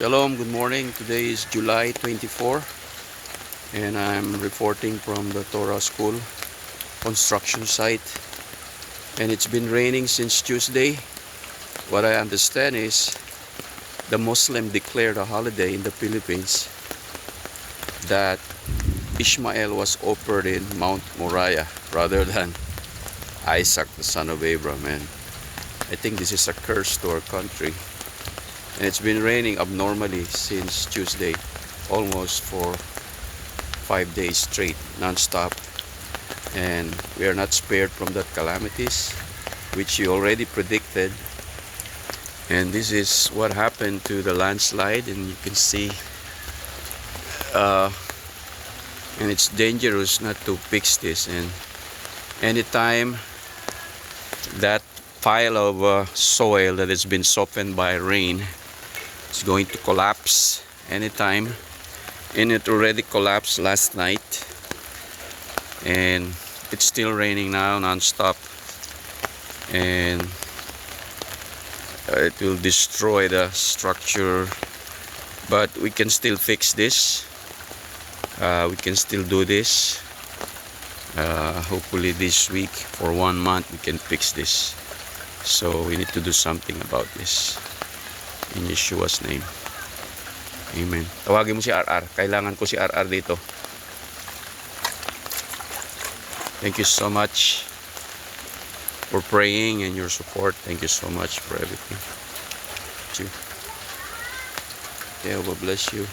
Shalom, good morning. Today is July 24 and I'm reporting from the Torah school construction site, and it's been raining since Tuesday. What I understand is the Muslim declared a holiday in the Philippines that Ishmael was offered in Mount Moriah rather than Isaac, the son of Abraham. And I think this is a curse to our country. And it's been raining abnormally since Tuesday, almost for 5 days straight, non-stop. And we are not spared from that calamities, which you already predicted. And this is what happened to the landslide, and you can see, and it's dangerous not to fix this. And anytime that pile of soil that has been softened by rain, it's going to collapse anytime, and it already collapsed last night, and it's still raining now non-stop, and it will destroy the structure. But we can still fix this. We can still do this. Hopefully this week, for 1 month, we can fix this. So we need to do something about this in Yeshua's name. Amen. Tawagin mo si RR. Kailangan ko si RR dito. Thank you so much for praying and your support. Thank you so much for everything. Jehovah bless you.